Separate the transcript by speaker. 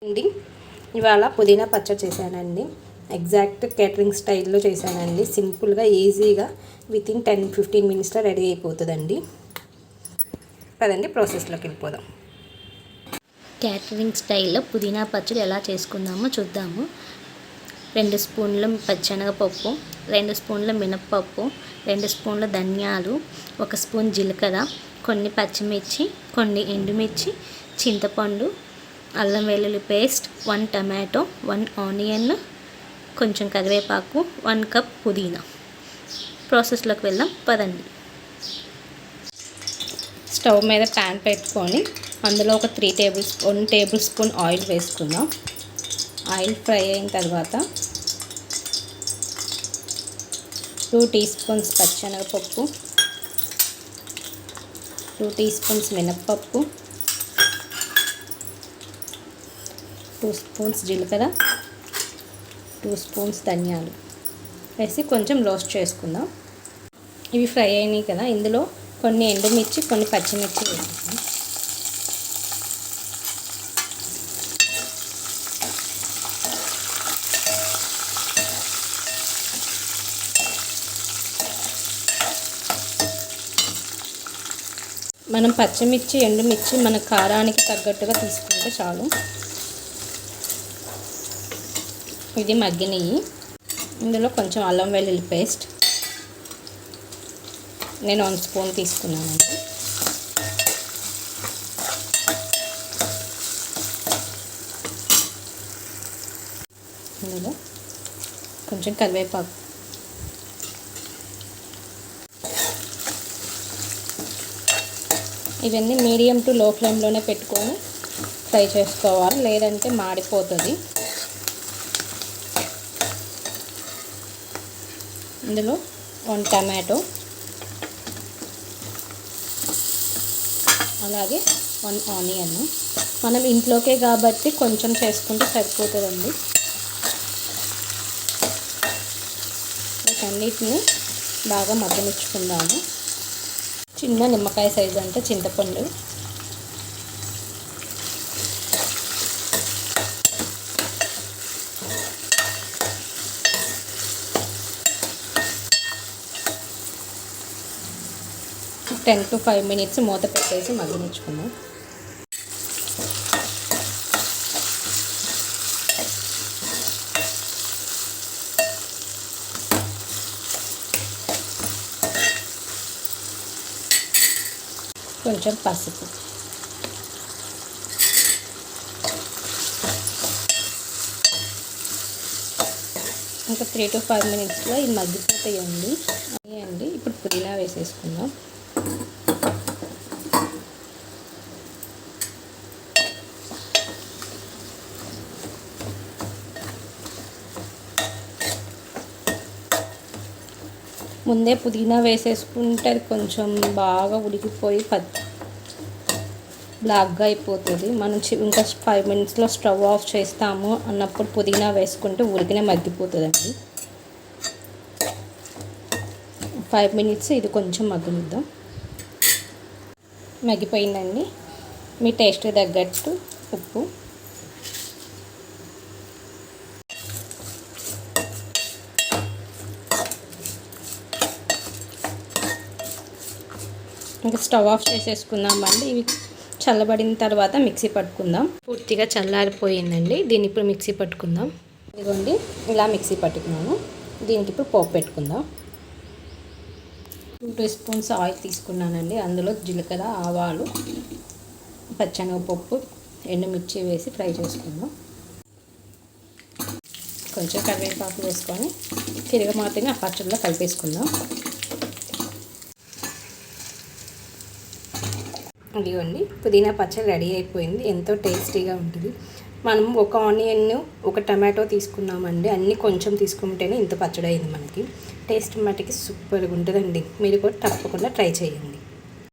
Speaker 1: అండి ఇవాళ పుదీనా పచ్చడి చేశానండి. ఎగ్జాక్ట్ కేటరింగ్ స్టైల్లో చేశానండి. సింపుల్గా ఈజీగా వితిన్ 10-15 మినిట్స్లో రెడీ అయిపోతుందండి. పదండి ప్రాసెస్లోకి వెళ్ళిపోదాం.
Speaker 2: కేటరింగ్ స్టైల్లో పుదీనా పచ్చడి ఎలా చేసుకుందామో చూద్దాము. 2 స్పూన్ల పచ్చెనగపప్పు, 2 స్పూన్ల మినప్పప్పు, 2 స్పూన్ల ధనియాలు, 1 స్పూన్ జీలకర్ర, కొన్ని పచ్చిమిర్చి, కొన్ని ఎండుమిర్చి, చింతపండు, అల్లం వెల్లుల్లి పేస్ట్, 1 టమాటో, 1 ఆనియన్, కొంచెం కరివేపాకు, 1 కప్ పుదీనా. ప్రాసెస్లోకి వెళ్దాం పదండి. స్టవ్ మీద ప్యాన్ పెట్టుకొని అందులో ఒక 1 టేబుల్ స్పూన్ ఆయిల్ వేసుకుందాం. ఆయిల్ ఫ్రై అయిన తర్వాత 2 టీ స్పూన్స్ పచ్చెనగపప్పు, 2 టీ స్పూన్స్ మినప్పప్పు, 2 స్పూన్స్ జీలకర్ర, 2 స్పూన్స్ ధనియాలు వేసి కొంచెం రోస్ట్ చేసుకుందాం. ఇవి ఫ్రై అయినాయి కదా, ఇందులో కొన్ని ఎండుమిర్చి, కొన్ని పచ్చిమిర్చి వేసుకుందాం. మనం పచ్చిమిర్చి, ఎండుమిర్చి మన కారానికి తగ్గట్టుగా తీసుకుంటే చాలు. ఇది మగ్గినవి. ఇందులో కొంచెం అల్లం వెల్లుల్లి పేస్ట్ నేను 1 స్పూన్ తీసుకున్నానండి. ఇందులో కొంచెం కరివేపాకు, ఇవన్నీ మీడియం టు లో ఫ్లేమ్లోనే పెట్టుకొని ఫ్రై చేసుకోవాలి, లేదంటే మాడిపోతుంది. ఇందులో 1 టమాటో, అలాగే 1 ఆనియన్. మనం ఇంట్లోకే కాబట్టి కొంచెం చేసుకుంటే సరిపోతుందండి. వీటన్నిటిని బాగా మగ్గనిచ్చుకుందాము. చిన్న నిమ్మకాయ సైజు అంటే చింతపండు, ఒక 10 to 5 మినిట్స్ మూత పెట్టేసి మగ్గనిచ్చుకుందాం. కొంచెం పసుపు, ఇంకా 3 to 5 మినిట్స్లో ఇది మగ్గిపోతాయండి. అండి ఇప్పుడు పుదీనా వేసేసుకుందాం. ముందే పుదీనా వేసేసుకుంటే అది కొంచెం బాగా ఉడికిపోయి బ్లాక్గా అయిపోతుంది. మనం ఇంకా 5 మినిట్స్లో స్టవ్ ఆఫ్ చేస్తాము అన్నప్పుడు పుదీనా వేసుకుంటే ఉడికినే మగ్గిపోతుందండి. 5 మినిట్స్ ఇది కొంచెం మగ్గనిద్దాం. మగ్గిపోయిందండి. మీ టేస్ట్ తగ్గట్టు ఉప్పు, ఇంకా స్టవ్ ఆఫ్ చేసేసుకుందామండి. ఇవి చల్లబడిన తర్వాత మిక్సీ పట్టుకుందాం. పూర్తిగా చల్లారిపోయిందండి. దీన్ని ఇప్పుడు మిక్సీ పట్టుకుందాం. ఇదిగోండి ఇలా మిక్సీ పట్టుకున్నాను. దీనికి ఇప్పుడు పోపు పెట్టుకుందాం. 2 స్పూన్స్ ఆయిల్ తీసుకున్నానండి. అందులో జీలకర్ర, ఆవాలు, పచ్చెనగపప్పు, ఎండుమిర్చి వేసి ఫ్రై చేసుకుందాం. కొంచెం కరివేపాకు వేసుకొని తిరగమాతని ఆ పచ్చడిలో కలిపేసుకుందాం. ఇదిగోండి పుదీనా పచ్చడి రెడీ అయిపోయింది. ఎంతో టేస్టీగా ఉంటుంది. మనం 1 ఆనియన్, 1 టమాటో తీసుకున్నామండి. అన్నీ కొంచెం తీసుకుంటేనే ఇంత పచ్చడి అయింది మనకి. టేస్ట్ మటుకి సూపర్గా ఉంటుందండి. మీరు కూడా తప్పకుండా ట్రై చేయండి.